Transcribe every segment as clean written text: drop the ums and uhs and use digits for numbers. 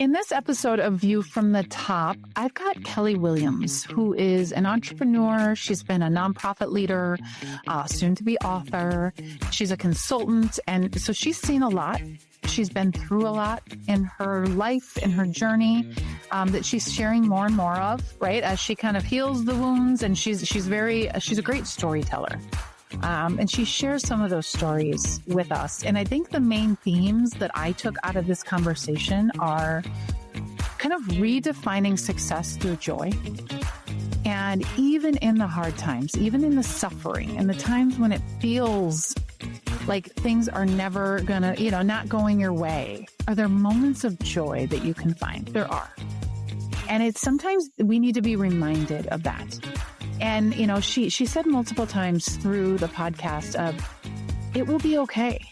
In this episode of View from the Top, I've got Kelli Williams, who is an entrepreneur. She's been a nonprofit leader, soon to be author. She's a consultant. And so she's seen a lot. She's been through a lot in her life, in her journey, that she's sharing more and more of, right? As she kind of heals the wounds, and she's a great storyteller. And she shares some of those stories with us. And I think the main themes that I took out of this conversation are kind of redefining success through joy. And even in the hard times, even in the suffering and the times when it feels like things are never gonna, not going your way, are there moments of joy that you can find? There are. And it's sometimes we need to be reminded of that. And, she said multiple times through the podcast of, it will be okay.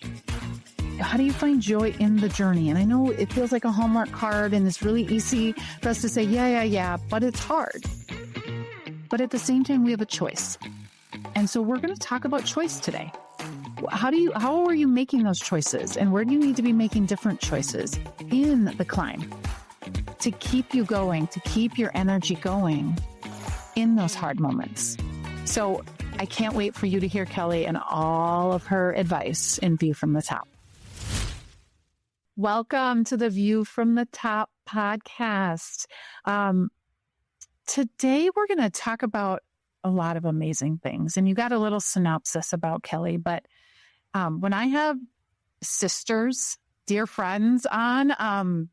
How do you find joy in the journey? And I know it feels like a Hallmark card and it's really easy for us to say, yeah, but it's hard. But at the same time, we have a choice. And so we're going to talk about choice today. How are you making those choices? And where do you need to be making different choices in the climb to keep you going, to keep your energy going in those hard moments? So I can't wait for you to hear Kelli and all of her advice in View from the Top. Welcome to the View from the Top podcast. Today we're going to talk about a lot of amazing things. And you got a little synopsis about Kelli, but when I have sisters, dear friends on,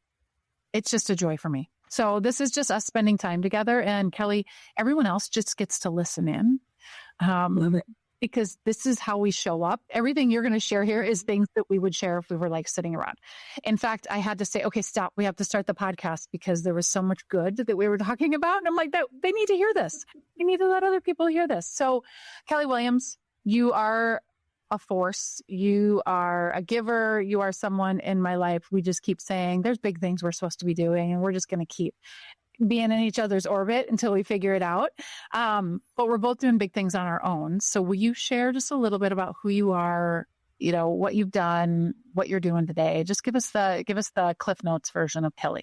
it's just a joy for me. So this is just us spending time together, and Kelli, everyone else just gets to listen in. Love it. Because this is how we show up. Everything you're going to share here is things that we would share if we were like sitting around. In fact, I had to say, okay, stop. We have to start the podcast because there was so much good that we were talking about. And I'm like, they need to hear this. We need to let other people hear this. So Kelli Williams, you are a force. You are a giver. You are someone in my life. We just keep saying there's big things we're supposed to be doing, and we're just going to keep being in each other's orbit until we figure it out. But we're both doing big things on our own. So will you share just a little bit about who you are, what you've done, what you're doing today? Just give us the Cliff Notes version of Kelli.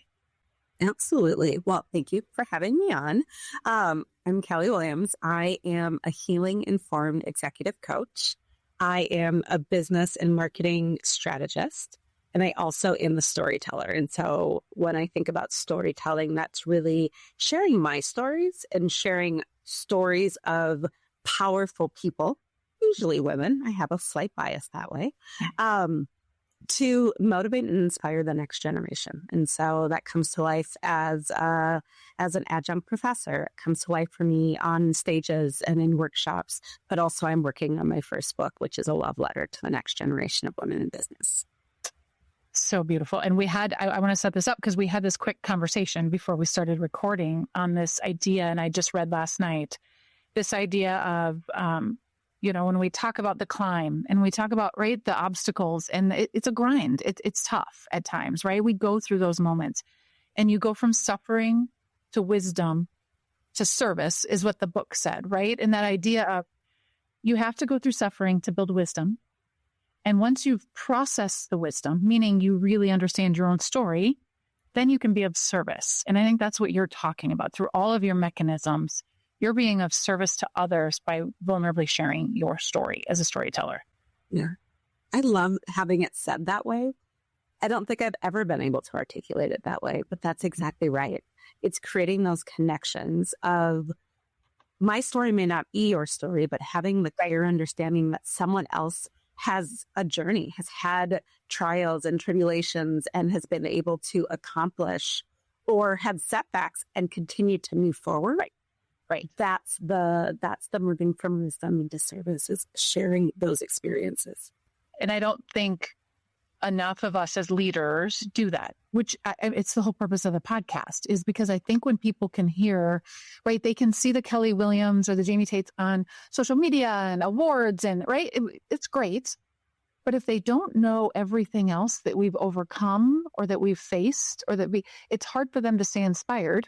Absolutely. Well, thank you for having me on. I'm Kelli Williams. I am a healing informed executive coach. I am a business and marketing strategist. And I also am the storyteller. And so when I think about storytelling, that's really sharing my stories and sharing stories of powerful people, usually women. I have a slight bias that way, to motivate and inspire the next generation. And so that comes to life as an adjunct professor. It comes to life for me on stages and in workshops. But also I'm working on my first book, which is a love letter to the next generation of women in business. So beautiful. And I want to set this up because we had this quick conversation before we started recording on this idea. And I just read last night, this idea of, when we talk about the climb and we talk about, right, the obstacles, and it's a grind. It's tough at times, right? We go through those moments, and you go from suffering to wisdom to service is what the book said, right? And that idea of you have to go through suffering to build wisdom. And once you've processed the wisdom, meaning you really understand your own story, then you can be of service. And I think that's what you're talking about. Through all of your mechanisms, you're being of service to others by vulnerably sharing your story as a storyteller. Yeah. I love having it said that way. I don't think I've ever been able to articulate it that way, but that's exactly right. It's creating those connections of my story may not be your story, but having the clear understanding that someone else has a journey, has had trials and tribulations, and has been able to accomplish or had setbacks and continue to move forward. Right. That's the moving from wisdom into service, is sharing those experiences. And I don't think enough of us as leaders do that, which it's the whole purpose of the podcast, is because I think when people can hear, right, they can see the Kelli Williams or the Jaime Taets on social media and awards, and right, it's great. But if they don't know everything else that we've overcome or that we've faced, or it's hard for them to stay inspired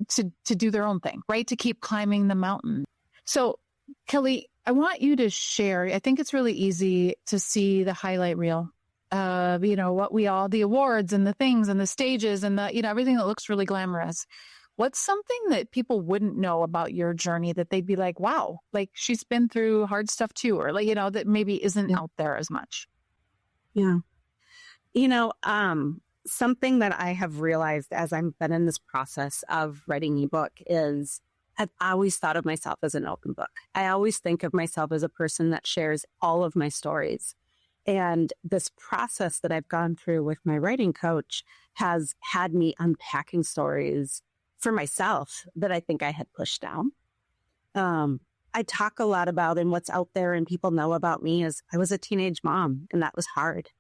to do their own thing, right? To keep climbing the mountain. So Kelli, I want you to share, I think it's really easy to see the highlight reel the awards and the things and the stages and the, everything that looks really glamorous. What's something that people wouldn't know about your journey that they'd be like, wow, like she's been through hard stuff too, or like, that maybe isn't out there as much? Yeah. Something that I have realized as I've been in this process of writing a book is I've always thought of myself as an open book. I always think of myself as a person that shares all of my stories. And this process that I've gone through with my writing coach has had me unpacking stories for myself that I think I had pushed down. I talk a lot about, and what's out there and people know about me is I was a teenage mom, and that was hard.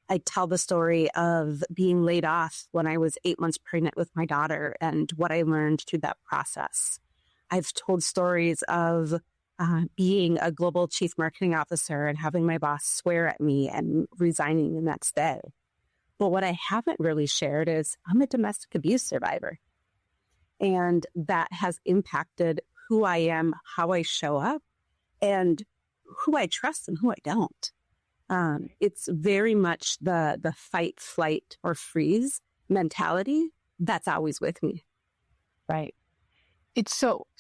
I tell the story of being laid off when I was 8 months pregnant with my daughter and what I learned through that process. I've told stories of being a global chief marketing officer and having my boss swear at me and resigning the next day. But what I haven't really shared is I'm a domestic abuse survivor. And that has impacted who I am, how I show up, and who I trust and who I don't. It's very much the fight, flight, or freeze mentality that's always with me. Right.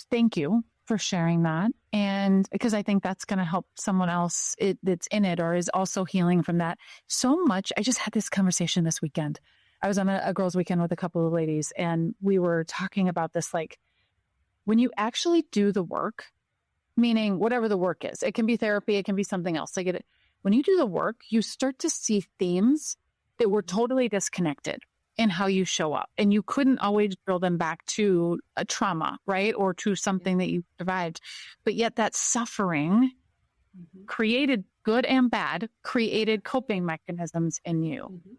Thank you for sharing that. And because I think that's going to help someone else that's in it or is also healing from that so much. I just had this conversation this weekend. I was on a girls' weekend with a couple of ladies, and we were talking about this, like, when you actually do the work, meaning whatever the work is, it can be therapy, it can be something else. When you do the work, you start to see themes that were totally disconnected in how you show up. And you couldn't always drill them back to a trauma, right? Or to something that you survived. But yet that suffering created, good and bad, created coping mechanisms in you. Mm-hmm.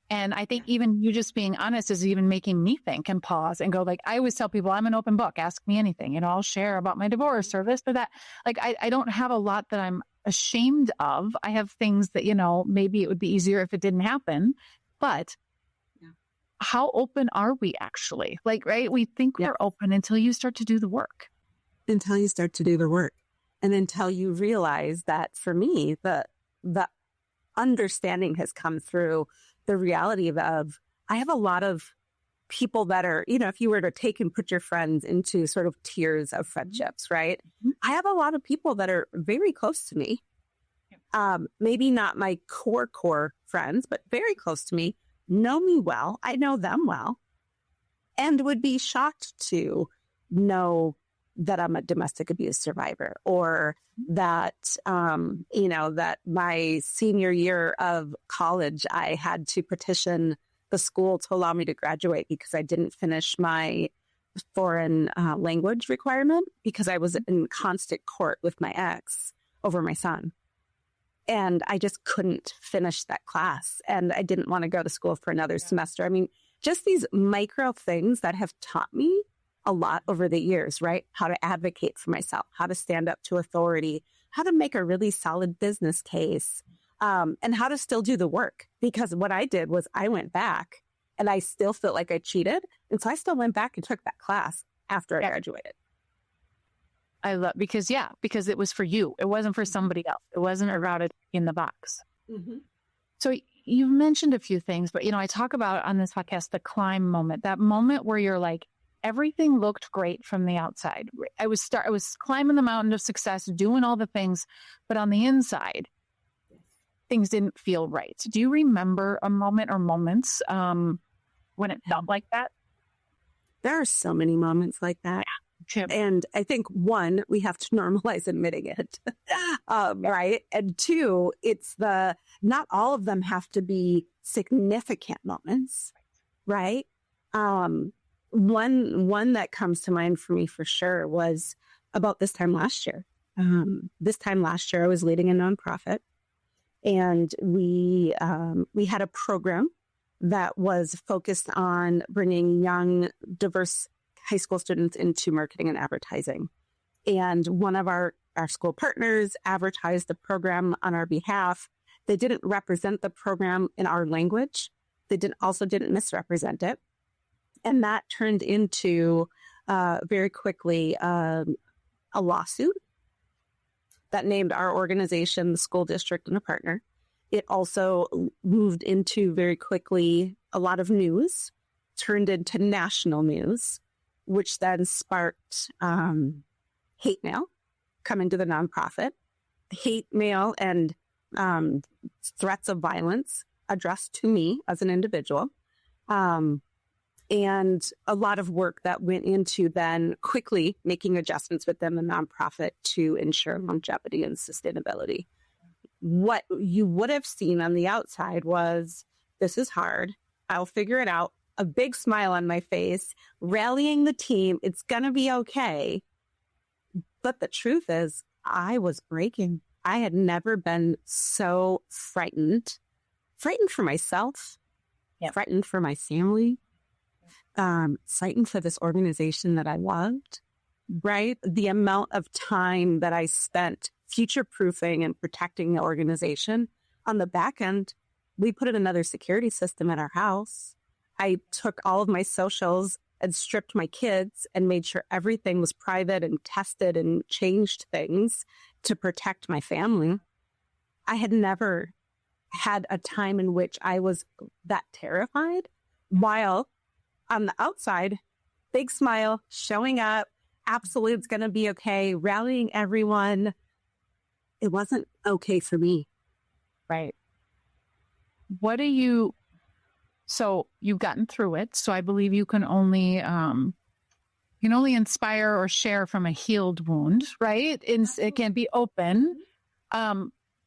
And I think even you just being honest is even making me think and pause and go, like, I always tell people I'm an open book. Ask me anything. I'll share about my divorce or this or that. Like, I don't have a lot that I'm ashamed of. I have things that, maybe it would be easier if it didn't happen. But how open are we actually? Like, right? We think we're open until you start to do the work. Until you start to do the work. And until you realize that, for me, the understanding has come through the reality of I have a lot of people that are, if you were to take and put your friends into sort of tiers of friendships, right? Mm-hmm. I have a lot of people that are very close to me. Maybe not my core friends, but very close to me, know me well. I know them well, and would be shocked to know that I'm a domestic abuse survivor, or that, that my senior year of college, I had to petition the school to allow me to graduate because I didn't finish my foreign language requirement because I was in constant court with my ex over my son. And I just couldn't finish that class. And I didn't want to go to school for another semester. I mean, just these micro things that have taught me a lot over the years, right? How to advocate for myself, how to stand up to authority, how to make a really solid business case, and how to still do the work. Because what I did was I went back and I still felt like I cheated. And so I still went back and took that class after I graduated. I love, because it was for you. It wasn't for somebody else. It wasn't about it in the box. Mm-hmm. So you've mentioned a few things, but, I talk about on this podcast, the climb moment, that moment where you're like, everything looked great from the outside. I was climbing the mountain of success, doing all the things, but on the inside, things didn't feel right. Do you remember a moment or moments when it felt like that? There are so many moments like that. Yeah. And I think, one, we have to normalize admitting it, right? And two, it's not all of them have to be significant moments, right? One that comes to mind for me for sure was about this time last year. This time last year, I was leading a nonprofit, and we had a program that was focused on bringing young, diverse high school students into marketing and advertising. And one of our school partners advertised the program on our behalf. They didn't represent the program in our language. They didn't misrepresent it. And that turned into very quickly a lawsuit that named our organization, the school district, and a partner. It also moved into very quickly a lot of news, turned into national news, which then sparked hate mail coming to the nonprofit, hate mail and threats of violence addressed to me as an individual. And a lot of work that went into then quickly making adjustments within the nonprofit to ensure longevity and sustainability. What you would have seen on the outside was, this is hard. I'll figure it out. A big smile on my face, rallying the team. It's going to be okay. But the truth is, I was breaking. I had never been so frightened for myself, frightened for my family, frightened for this organization that I loved, right? The amount of time that I spent future-proofing and protecting the organization. On the back end, we put in another security system at our house. I took all of my socials and stripped my kids and made sure everything was private and tested and changed things to protect my family. I had never had a time in which I was that terrified, while on the outside, big smile, showing up, absolutely it's going to be okay, rallying everyone. It wasn't okay for me. Right. So you've gotten through it. So I believe you can only inspire or share from a healed wound, right? It can be open.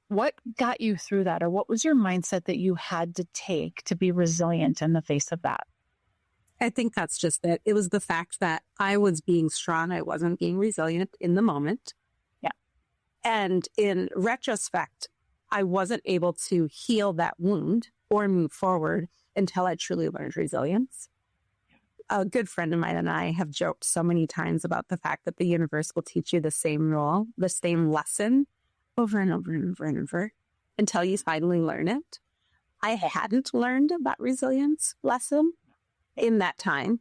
What got you through that? Or what was your mindset that you had to take to be resilient in the face of that? I think that's just it. It was the fact that I was being strong. I wasn't being resilient in the moment. Yeah. And in retrospect, I wasn't able to heal that wound or move forward until I truly learned resilience. A good friend of mine and I have joked so many times about the fact that the universe will teach you the same role, the same lesson over and over and over and over until you finally learn it. I hadn't learned about resilience lesson in that time,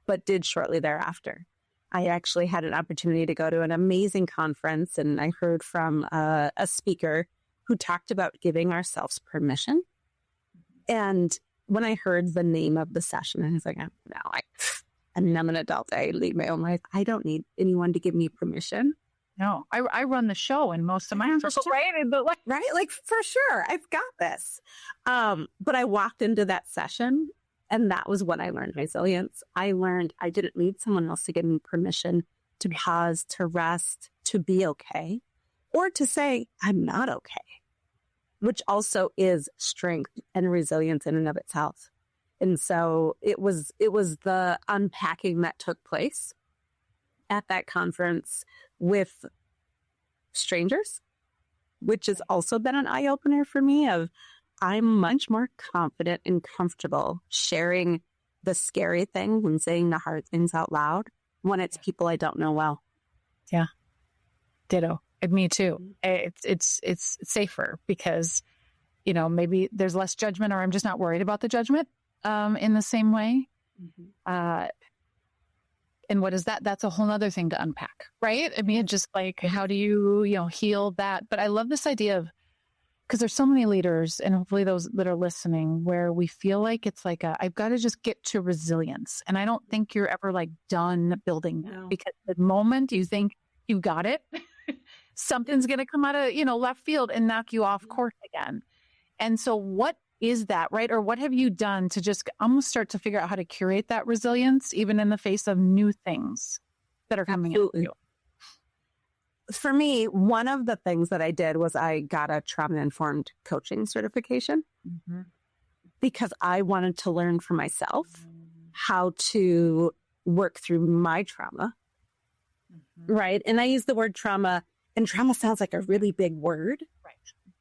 but did shortly thereafter. I actually had an opportunity to go to an amazing conference, and I heard from a speaker who talked about giving ourselves permission. And when I heard the name of the session, I was like, I'm an adult. I lead my own life. I don't need anyone to give me permission. No, I run the show, and most of my right? Like, for sure, I've got this. But I walked into that session, and that was when I learned resilience. I learned I didn't need someone else to give me permission to pause, to rest, to be okay, or to say, I'm not okay, which also is strength and resilience in and of itself. And so it was the unpacking that took place at that conference with strangers, which has also been an eye-opener for me of, I'm much more confident and comfortable sharing the scary things and saying the hard things out loud when it's people I don't know well. Yeah. Ditto. Me too. It's safer because, maybe there's less judgment, or I'm just not worried about the judgment in the same way. Mm-hmm. And what is that? That's a whole other thing to unpack, right? I mean, it's just like, how do you, heal that? But I love this idea of, because there's so many leaders, and hopefully those that are listening, where we feel like it's like I've got to just get to resilience. And I don't think you're ever done building that, because the moment you think you got it, something's going to come out of, left field and knock you off course again. And so what is that, right? Or what have you done to just almost start to figure out how to curate that resilience, even in the face of new things that are coming at you? For me, one of the things that I did was I got a trauma-informed coaching certification, mm-hmm. because I wanted to learn for myself how to work through my trauma, mm-hmm. right? And I use the word trauma, and trauma sounds like a really big word, right?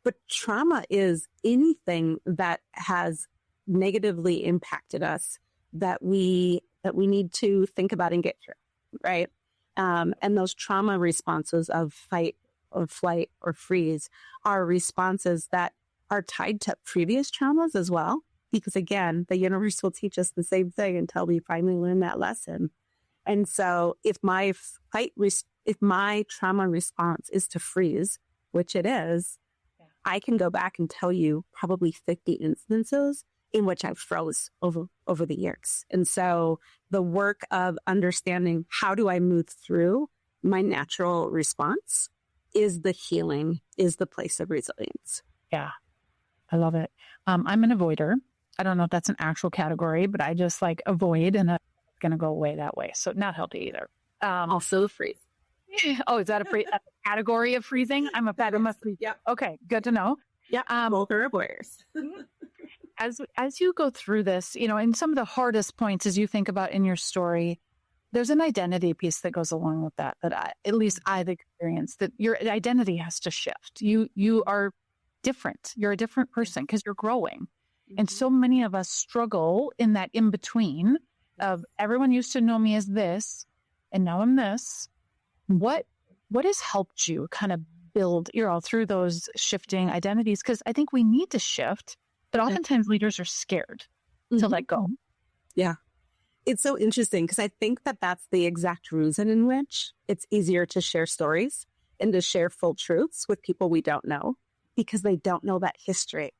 But trauma is anything that has negatively impacted us that we need to think about and get through, right? And those trauma responses of fight or flight or freeze are responses that are tied to previous traumas as well. Because again, the universe will teach us the same thing until we finally learn that lesson. And so if my trauma response is to freeze, which it is, I can go back and tell you probably 50 instances in which I froze over the years. And so the work of understanding how do I move through my natural response is the healing, is the place of resilience. Yeah, I love it. I'm an avoider. I don't know if that's an actual category, but I just like avoid and I'm going to go away that way. So not healthy either. Also freeze. Oh, is that a category of freezing? I'm a freeze. Yeah. Okay, good to know. Yeah. Both are avoiders. As you go through this, and some of the hardest points as you think about in your story, there's an identity piece that goes along with that at least I've experienced, that your identity has to shift. You are different. You're a different person because you're growing. Mm-hmm. And so many of us struggle in that in between of everyone used to know me as this, and now I'm this. What has helped you kind of build, through those shifting identities? Because I think we need to shift, but oftentimes leaders are scared to let go. Yeah. It's so interesting because I think that that's the exact reason in which it's easier to share stories and to share full truths with people we don't know, because they don't know that history.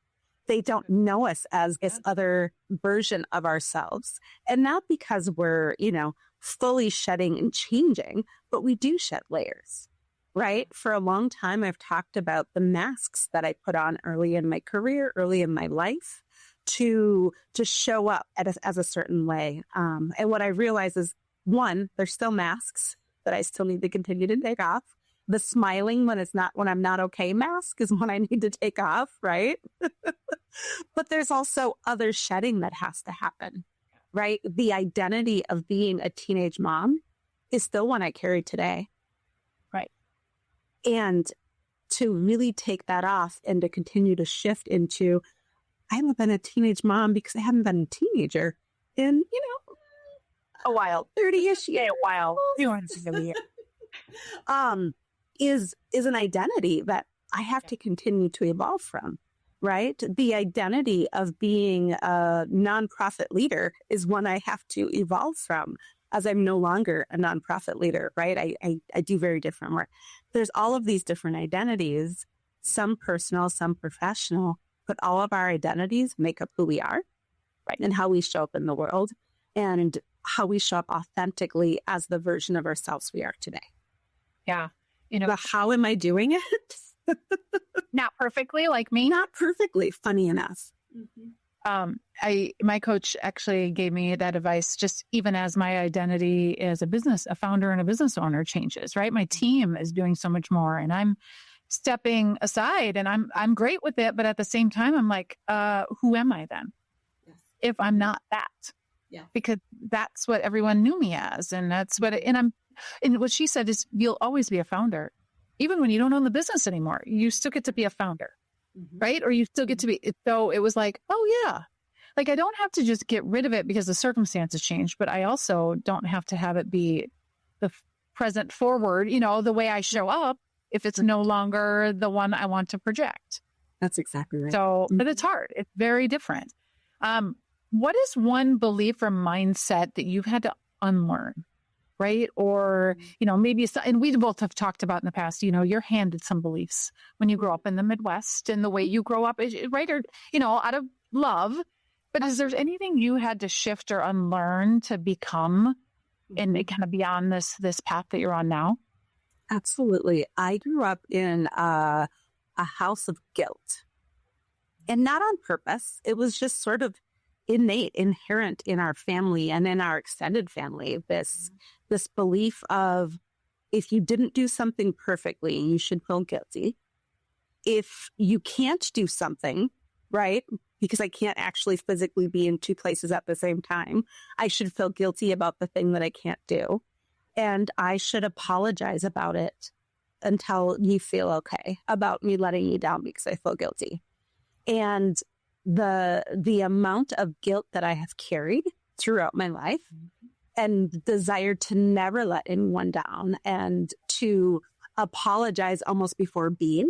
They don't know us as this other version of ourselves. And not because we're, fully shedding and changing, but we do shed layers, right? For a long time, I've talked about the masks that I put on early in my career, early in my life, to show up as a certain way. And what I realize is, one, there's still masks that I still need to continue to take off. The smiling when I'm not okay mask is one I need to take off, right? But there's also other shedding that has to happen, right? The identity of being a teenage mom is still one I carry today. Right. And to really take that off and to continue to shift into, I haven't been a teenage mom because I haven't been a teenager in, a while, 30-ish years. A while. Is an identity that I have to continue to evolve from, right? The identity of being a nonprofit leader is one I have to evolve from, as I'm no longer a nonprofit leader, right? I do very different work. There's all of these different identities, some personal, some professional, but all of our identities make up who we are, right? And how we show up in the world and how we show up authentically as the version of ourselves we are today. Yeah. But how am I doing it? Not perfectly like me. Not perfectly, funny enough. My coach actually gave me that advice, just even as my identity as a founder and a business owner changes, right? My team is doing so much more and I'm stepping aside and I'm great with it. But at the same time, I'm like, who am I then? Yes. If I'm not that? Yeah. Because that's what everyone knew me as. And that's and what she said is, you'll always be a founder. Even when you don't own the business anymore, you still get to be a founder, right? Or you still get to be. So it was like, oh yeah. Like I don't have to just get rid of it because the circumstances change, but I also don't have to have it be the present forward, the way I show up if it's no longer the one I want to project. That's exactly right. So, but it's hard. It's very different. What is one belief or mindset that you've had to unlearn? Right. Or, maybe, and we both have talked about in the past, you're handed some beliefs when you grow up in the Midwest and the way you grow up, right. Or, out of love. But is there anything you had to shift or unlearn to become and kind of beyond this path that you're on now? Absolutely. I grew up in a house of guilt, and not on purpose. It was just sort of innate, inherent in our family and in our extended family, this belief of, if you didn't do something perfectly, you should feel guilty. If you can't do something, right, because I can't actually physically be in two places at the same time, I should feel guilty about the thing that I can't do. And I should apologize about it until you feel okay about me letting you down because I feel guilty. And the amount of guilt that I have carried throughout my life and desire to never let anyone down and to apologize almost before being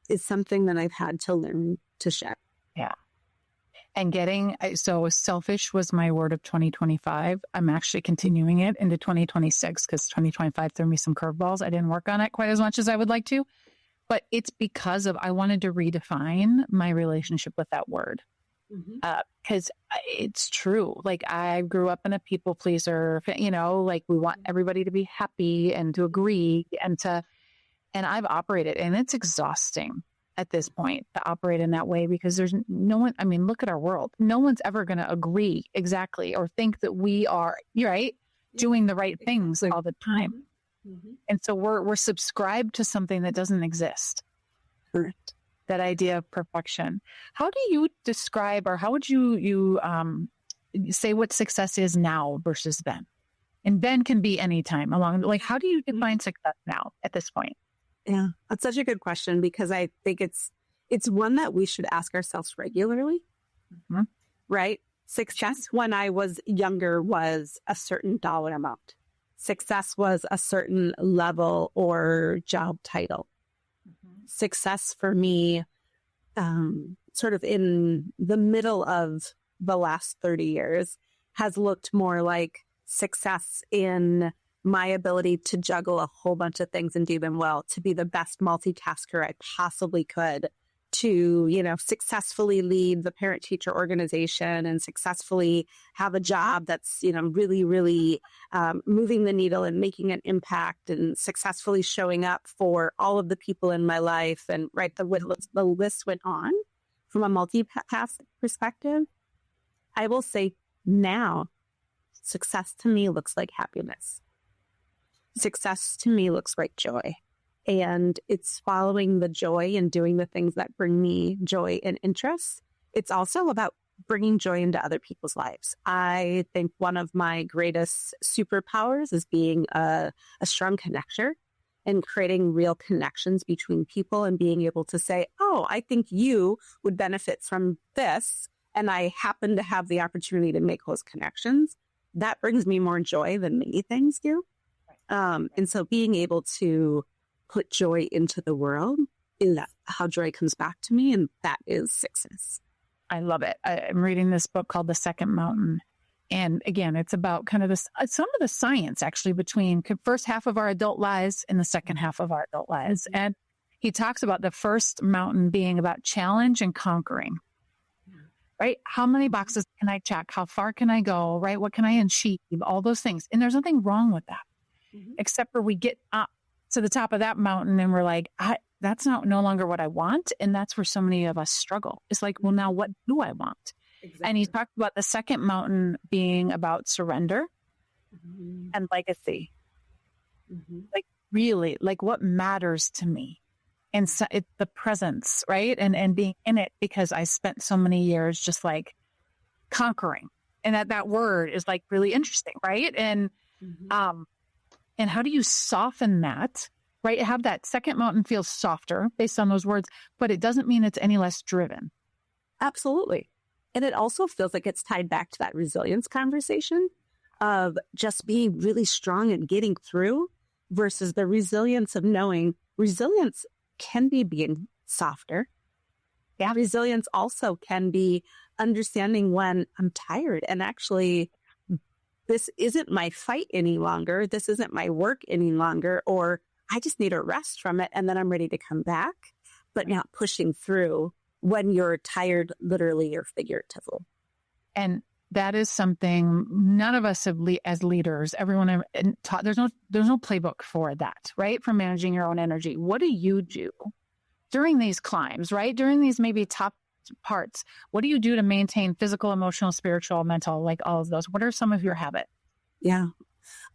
is something that I've had to learn to shed. Yeah. And so selfish was my word of 2025. I'm actually continuing it into 2026 because 2025 threw me some curveballs. I didn't work on it quite as much as I would like to. But it's because of, I wanted to redefine my relationship with that word. Because it's true. Like I grew up in a people pleaser, like we want everybody to be happy and to agree and I've operated, and it's exhausting at this point to operate in that way because there's no one, I mean, look at our world. No one's ever going to agree exactly or think that we are, right, doing the right things all the time. And so we're subscribed to something that doesn't exist. Correct. That idea of perfection. How do you describe, or how would you say what success is now versus then? And then can be any time along, like, how do you define success now at this point? Yeah, that's such a good question because I think it's one that we should ask ourselves regularly, right? Success when I was younger was a certain dollar amount. Success was a certain level or job title. Success for me, sort of in the middle of the last 30 years, has looked more like success in my ability to juggle a whole bunch of things and do them well, to be the best multitasker I possibly could, to, successfully lead the parent-teacher organization and successfully have a job that's, really, really moving the needle and making an impact and successfully showing up for all of the people in my life. And the list went on from a multi-path perspective. I will say now, success to me looks like happiness. Success to me looks like joy. And it's following the joy and doing the things that bring me joy and interest. It's also about bringing joy into other people's lives. I think one of my greatest superpowers is being a strong connector and creating real connections between people and being able to say, oh, I think you would benefit from this. And I happen to have the opportunity to make those connections. That brings me more joy than many things do. And so being able to put joy into the world is how joy comes back to me. And that is success. I love it. I'm reading this book called The Second Mountain. And again, it's about kind of this, some of the science actually between the first half of our adult lives and the second half of our adult lives. And he talks about the first mountain being about challenge and conquering, right? How many boxes can I check? How far can I go, right? What can I achieve? All those things. And there's nothing wrong with that, except for we get up to the top of that mountain and we're like, that's no longer what I want. And that's where so many of us struggle. It's like, well, now what do I want? Exactly. And he talked about the second mountain being about surrender and legacy. Like really, like what matters to me. And so it's the presence, right? And being in it because I spent so many years just like conquering. And that word is like really interesting, right? And how do you soften that, right? Have that second mountain feel softer based on those words, but it doesn't mean it's any less driven. Absolutely. And it also feels like it's tied back to that resilience conversation of just being really strong and getting through versus the resilience of knowing resilience can be being softer. Yeah. Resilience also can be understanding when I'm tired and actually this isn't my fight any longer. This isn't my work any longer, or I just need a rest from it. And then I'm ready to come back, but not pushing through when you're tired, literally or figuratively. And that is something none of us have as leaders, everyone taught. There's no playbook for that, right? For managing your own energy. What do you do during these climbs, right? During these maybe top parts, what do you do to maintain physical, emotional, spiritual, mental, like all of those? What are some of your habits? Yeah.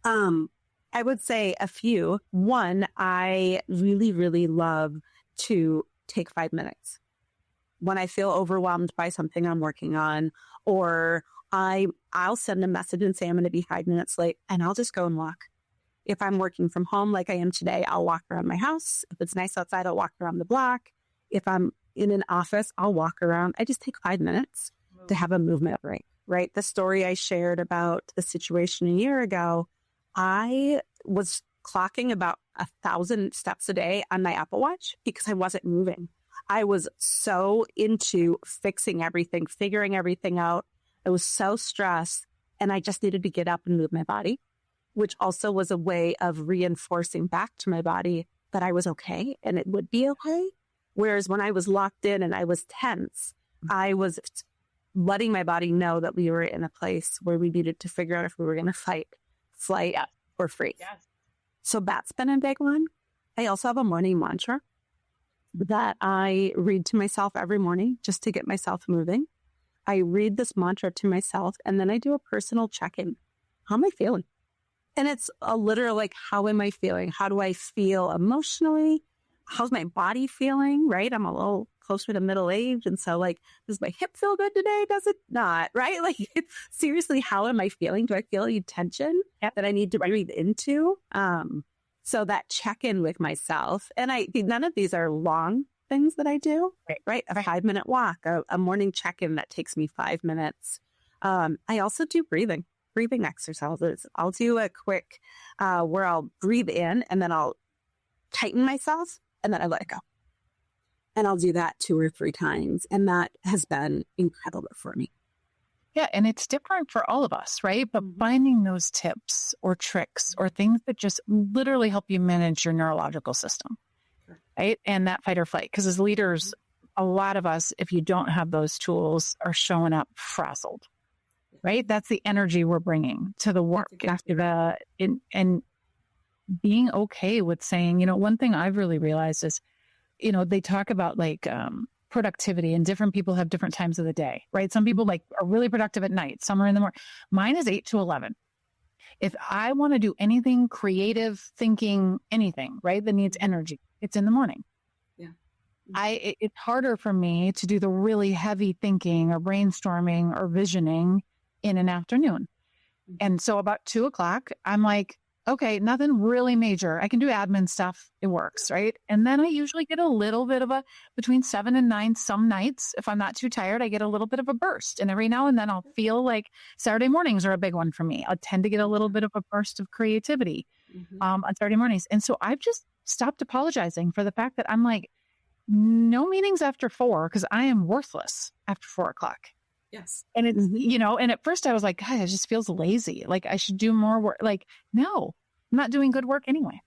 I would say a few. One, I really, really love to take 5 minutes when I feel overwhelmed by something I'm working on, or I'll send a message and say I'm going to be 5 minutes late, and I'll just go and walk. If I'm working from home like I am today, I'll walk around my house. If it's nice outside, I'll walk around the block. If I'm in an office, I'll walk around. I just take 5 minutes to have a movement break, right? The story I shared about the situation a year ago, I was clocking about 1,000 steps a day on my Apple Watch because I wasn't moving. I was so into fixing everything, figuring everything out. I was so stressed and I just needed to get up and move my body, which also was a way of reinforcing back to my body, that I was okay and it would be okay. Whereas when I was locked in and I was tense, I was letting my body know that we were in a place where we needed to figure out if we were going to fight, flight, or freeze. Yes. So that's been a big one. I also have a morning mantra that I read to myself every morning just to get myself moving. I read this mantra to myself and then I do a personal check-in. How am I feeling? And it's a literal, like, how am I feeling? How do I feel emotionally? How's my body feeling, right? I'm a little closer to middle age. And so, like, does my hip feel good today? Does it not, right? Like, seriously, how am I feeling? Do I feel any tension that I need to breathe into? So that check-in with myself. And none of these are long things that I do, right? A 5-minute walk, a morning check-in that takes me 5 minutes. I also do breathing exercises. I'll do a quick where I'll breathe in and then I'll tighten myself and then I let it go. And I'll do that 2 or 3 times. And that has been incredible for me. Yeah. And it's different for all of us, right? But finding those tips or tricks or things that just literally help you manage your neurological system, right? And that fight or flight. Because as leaders, a lot of us, if you don't have those tools, are showing up frazzled. Right? That's the energy we're bringing to the work. And being okay with saying, one thing I've really realized is, they talk about like productivity and different people have different times of the day, right? Some people are really productive at night. Some are in the morning. Mine is 8 to 11. If I want to do anything creative, thinking, anything, right, that needs energy, it's in the morning. Yeah. It's harder for me to do the really heavy thinking or brainstorming or visioning in an afternoon. And so about 2:00, I'm like, okay, nothing really major. I can do admin stuff. It works, right? And then I usually get a little bit of between 7 and 9, some nights, if I'm not too tired, I get a little bit of a burst. And every now and then I'll feel like Saturday mornings are a big one for me. I'll tend to get a little bit of a burst of creativity on Saturday mornings. And so I've just stopped apologizing for the fact that I'm like, no meetings after 4 because I am worthless after 4:00. Yes. And it's, and at first I was like, God, it just feels lazy. Like I should do more work. Like, no, I'm not doing good work anyway.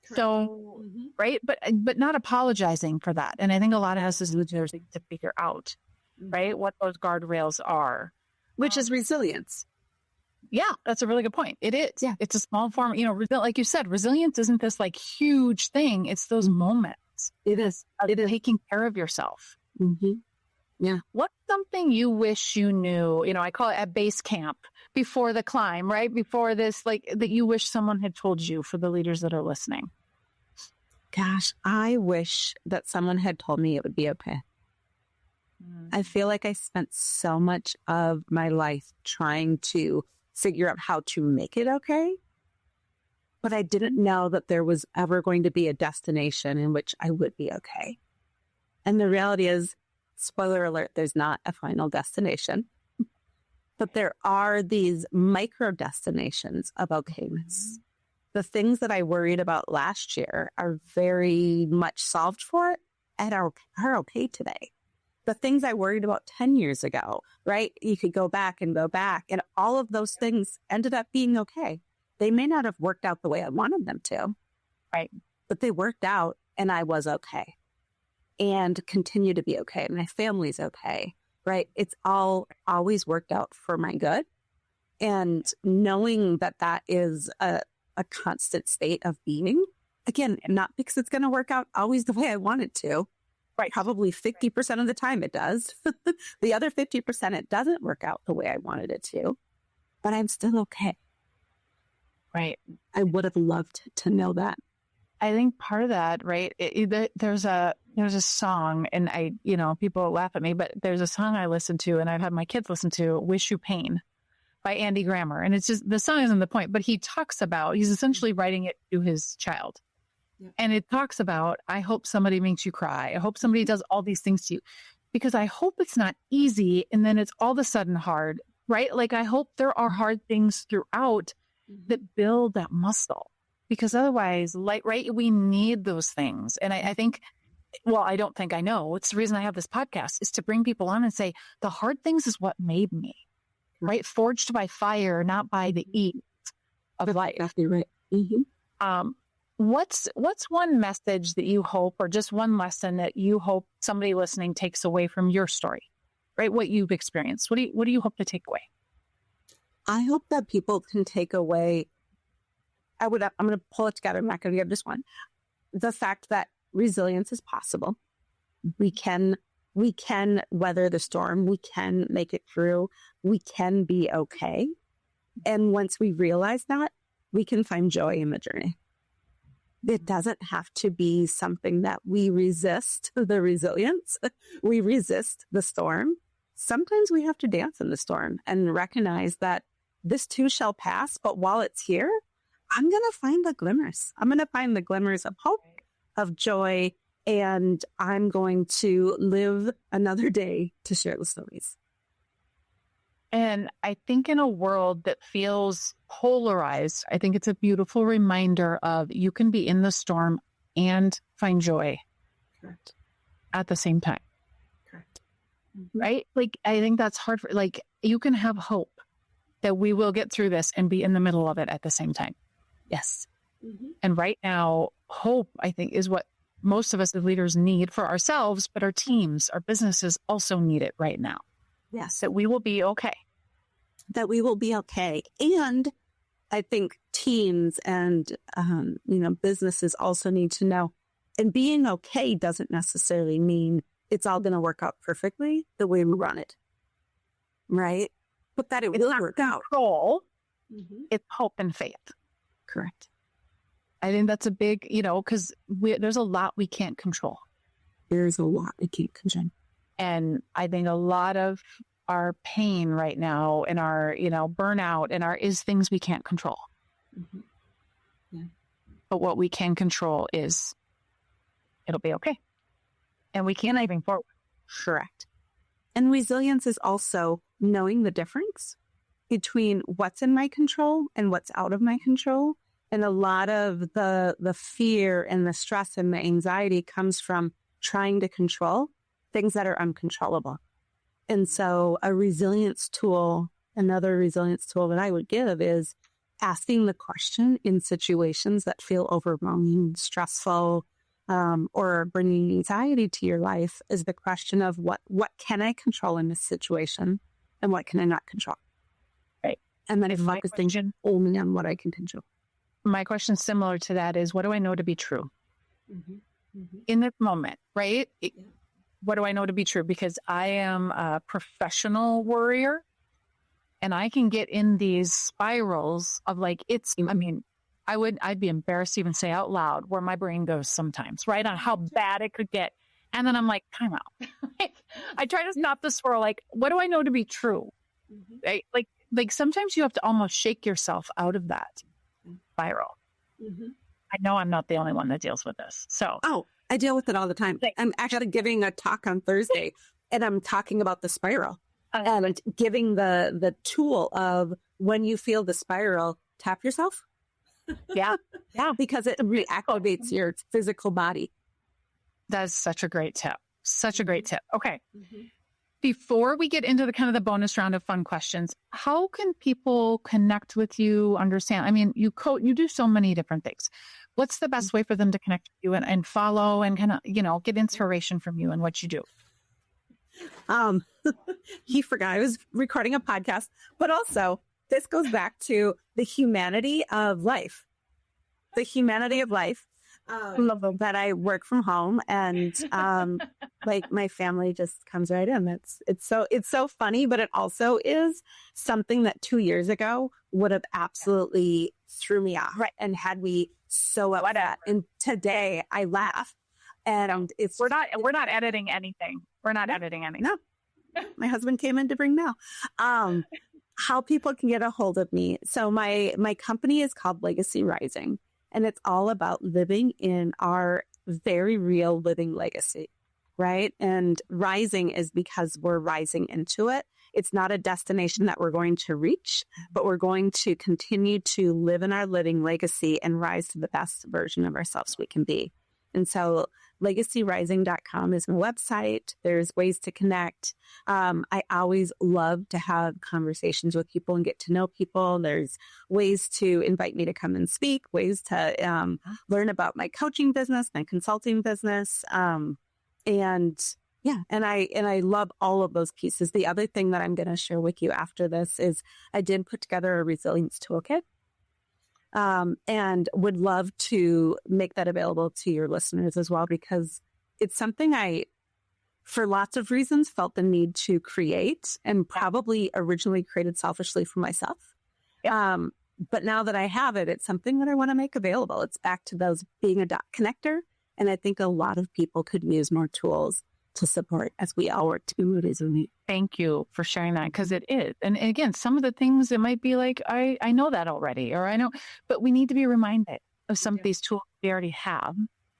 Correct. So, right. But not apologizing for that. And I think a lot of us as leaders need to figure out, right, what those guardrails are. Which is resilience. Yeah, that's a really good point. It is. Yeah. It's a small form, like you said, resilience isn't this like huge thing. It's those moments. It is. It is taking care of yourself. Yeah. What's something you wish you knew? I call it at base camp before the climb, right? Before this, like that you wish someone had told you for the leaders that are listening. Gosh, I wish that someone had told me it would be okay. I feel like I spent so much of my life trying to figure out how to make it okay. But I didn't know that there was ever going to be a destination in which I would be okay. And the reality is, spoiler alert, there's not a final destination, but there are these micro destinations of okayness. The things that I worried about last year are very much solved for and are okay today. The things I worried about 10 years ago, right? You could go back, and all of those things ended up being okay. They may not have worked out the way I wanted them to, right? But they worked out and I was okay. And continue to be okay. My family's okay, right? It's always worked out for my good. And knowing that is a constant state of being, again, not because it's going to work out always the way I want it to, right? Probably 50% of the time it does. The other 50% it doesn't work out the way I wanted it to, but I'm still okay. Right. I would have loved to know that. I think part of that, right? There's a song, and people laugh at me, but there's a song I listen to, and I've had my kids listen to, "Wish You Pain" by Andy Grammer, and it's just the song isn't the point, but he's essentially writing it to his child, and it talks about, I hope somebody makes you cry, I hope somebody does all these things to you, because I hope it's not easy, and then it's all of a sudden hard, right? Like I hope there are hard things throughout that build that muscle. Because otherwise, we need those things. And I think, I don't think I know. It's the reason I have this podcast, is to bring people on and say, the hard things is what made me, right? Forged by fire, not by the ease of life. Exactly right. What's one message that you hope, or just one lesson that you hope somebody listening takes away from your story, right? What you've experienced. What do you hope to take away? I hope that people can take away, I'm going to pull it together. I'm not going to give just one. The fact that resilience is possible. We can weather the storm. We can make it through. We can be okay. And once we realize that, we can find joy in the journey. It doesn't have to be something that we resist the resilience. We resist the storm. Sometimes we have to dance in the storm and recognize that this too shall pass. But while it's here, I'm going to find the glimmers. I'm going to find the glimmers of hope, of joy, and I'm going to live another day to share the stories. And I think in a world that feels polarized, I think it's a beautiful reminder of you can be in the storm and find joy. Correct. At the same time. Correct. Mm-hmm. Right? Like, I think that's hard for, like, you can have hope that we will get through this and be in the middle of it at the same time. Yes. Mm-hmm. And right now, hope, I think, is what most of us as leaders need for ourselves, but our teams, our businesses also need it right now. Yes. That we will be okay. That we will be okay. And I think teams and, businesses also need to know, and being okay doesn't necessarily mean it's all going to work out perfectly the way we run it. Right? But that it will work out. Control. Mm-hmm. It's hope and faith. Correct. I think that's a big, because there's a lot we can't control. There's a lot we can't control. And I think a lot of our pain right now and our, burnout and is things we can't control. Mm-hmm. Yeah. But what we can control is it'll be okay. And we can't even forward. Correct. And resilience is also knowing the difference between what's in my control and what's out of my control. And a lot of the fear and the stress and the anxiety comes from trying to control things that are uncontrollable. And so another resilience tool that I would give is asking the question in situations that feel overwhelming, stressful, or bringing anxiety to your life is the question of what can I control in this situation and what can I not control? Right. And then focusing only on what I can control. My question similar to that is, what do I know to be true? Mm-hmm. Mm-hmm. In this moment, right? What do I know to be true? Because I am a professional worrier and I can get in these spirals of like, I'd be embarrassed to even say out loud where my brain goes sometimes, right? On how bad it could get. And then I'm like, time out. I try to stop the swirl. Like, what do I know to be true? Mm-hmm. Right? Like sometimes you have to almost shake yourself out of that spiral. Mm-hmm. I know I'm not the only one that deals with this. So, I deal with it all the time. I'm actually giving a talk on Thursday and I'm talking about the spiral and giving the tool of when you feel the spiral, tap yourself. Yeah. Yeah. Because it reactivates your physical body. That's such a great tip. Such a great tip. Okay. Mm-hmm. Before we get into the bonus round of fun questions, how can people connect with you, understand? I mean, you do so many different things. What's the best way for them to connect with you and follow and kind of, get inspiration from you and what you do? He forgot I was recording a podcast, but also this goes back to the humanity of life. The humanity of life. That I work from home and my family just comes right in. It's so funny, but it also is something that 2 years ago would have absolutely threw me off. Right. And had we so upset. And today I laugh and we're not editing anything. We're not editing anything. No. My husband came in to bring now. How people can get a hold of me. So my company is called Legacy Rising. And it's all about living in our very real living legacy, right? And rising is because we're rising into it. It's not a destination that we're going to reach, but we're going to continue to live in our living legacy and rise to the best version of ourselves we can be. And so legacyrising.com is my website. There's ways to connect. I always love to have conversations with people and get to know people. There's ways to invite me to come and speak, ways to learn about my coaching business, my consulting business. And I love all of those pieces. The other thing that I'm going to share with you after this is I did put together a resilience toolkit. And would love to make that available to your listeners as well, because it's something I, for lots of reasons, felt the need to create, and probably originally created selfishly for myself. But now that I have it, it's something that I want to make available. It's back to those being a dot connector. And I think a lot of people could use more tools to support as we all work to be resilient. Thank you for sharing that, because it is. And again, some of the things, it might be like, I know that already, or I know, but we need to be reminded of some of these tools we already have.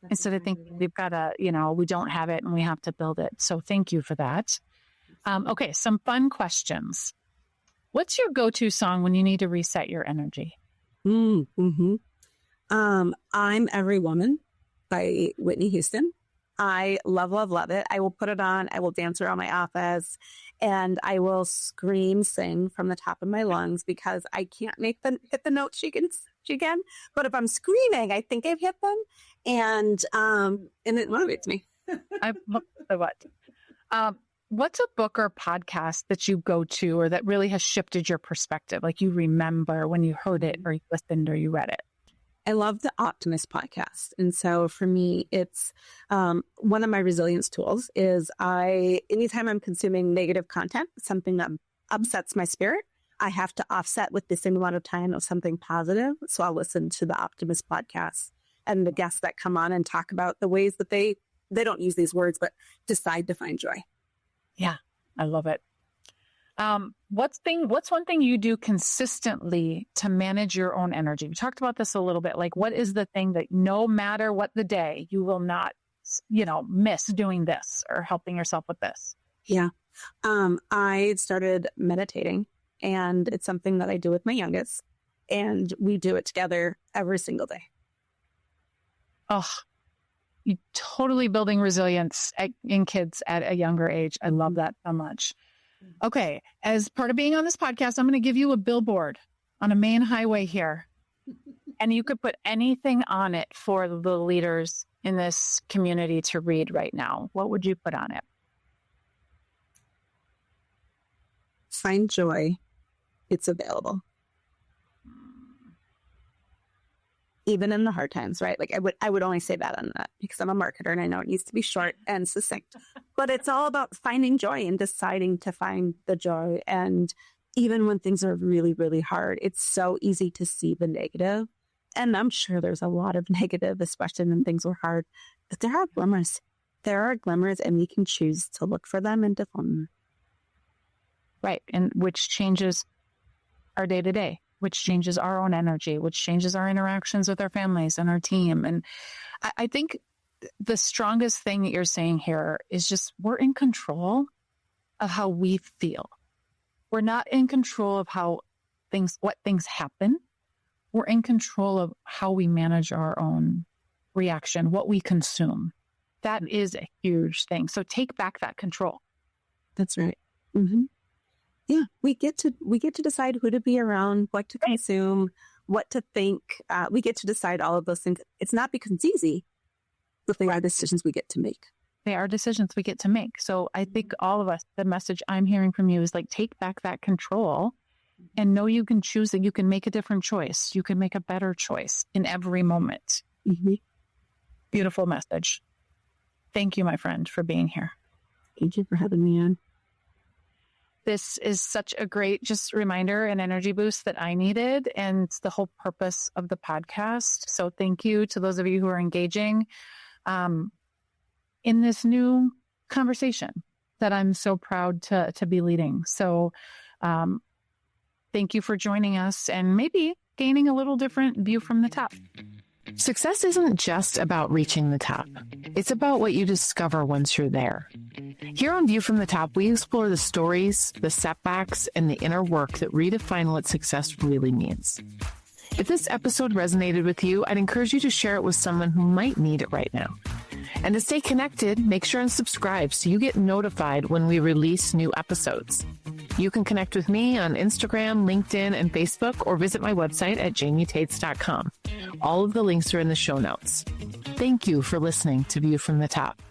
Instead of thinking we've got to, we don't have it and we have to build it. So thank you for that. Okay, some fun questions. What's your go-to song when you need to reset your energy? I'm Every Woman by Whitney Houston. I love, love, love it. I will put it on. I will dance around my office, and I will scream, sing from the top of my lungs, because I can't hit the notes she can. But if I'm screaming, I think I've hit them, and it motivates me. I love what. What's a book or podcast that you go to, or that really has shifted your perspective? Like you remember when you heard it, or you listened, or you read it. I love the Optimist podcast. And so for me, it's one of my resilience tools is anytime I'm consuming negative content, something that upsets my spirit, I have to offset with the same amount of time of something positive. So I'll listen to the Optimist podcast and the guests that come on and talk about the ways that they don't use these words, but decide to find joy. Yeah, I love it. What's one thing you do consistently to manage your own energy? We talked about this a little bit. Like, what is the thing that no matter what the day, you will not, miss doing this or helping yourself with this? Yeah. I started meditating, and it's something that I do with my youngest, and we do it together every single day. Oh, you totally building resilience in kids at a younger age. I love that so much. Okay. As part of being on this podcast, I'm going to give you a billboard on a main highway here, and you could put anything on it for the leaders in this community to read right now. What would you put on it? Find joy. It's available. Even in the hard times, right? Like I would only say that on that because I'm a marketer and I know it needs to be short and succinct, but it's all about finding joy and deciding to find the joy. And even when things are really, really hard, it's so easy to see the negative. And I'm sure there's a lot of negative, especially when things were hard, but there are glimmers. There are glimmers, and we can choose to look for them and to find them. Right. And which changes our day to day, which changes our own energy, which changes our interactions with our families and our team. And I think the strongest thing that you're saying here is just we're in control of how we feel. We're not in control of what things happen. We're in control of how we manage our own reaction, what we consume. That is a huge thing. So take back that control. That's right. Mm-hmm. Yeah, we get to decide who to be around, what to consume, what to think. We get to decide all of those things. It's not because it's easy, but they are decisions we get to make. They are decisions we get to make. So I think all of us, the message I'm hearing from you is like, take back that control and know you can choose that you can make a different choice. You can make a better choice in every moment. Mm-hmm. Beautiful message. Thank you, my friend, for being here. Thank you for having me on. This is such a great just reminder and energy boost that I needed, and it's the whole purpose of the podcast. So thank you to those of you who are engaging in this new conversation that I'm so proud to be leading. So thank you for joining us and maybe gaining a little different view from the top. Success isn't just about reaching the top. It's about what you discover once you're there. Here on View from the Top, we explore the stories, the setbacks, and the inner work that redefine what success really means. If this episode resonated with you, I'd encourage you to share it with someone who might need it right now. And to stay connected, make sure and subscribe so you get notified when we release new episodes. You can connect with me on Instagram, LinkedIn, and Facebook, or visit my website at JaimeTaets.com. All of the links are in the show notes. Thank you for listening to View from the Top.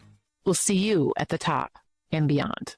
We'll see you at the top and beyond.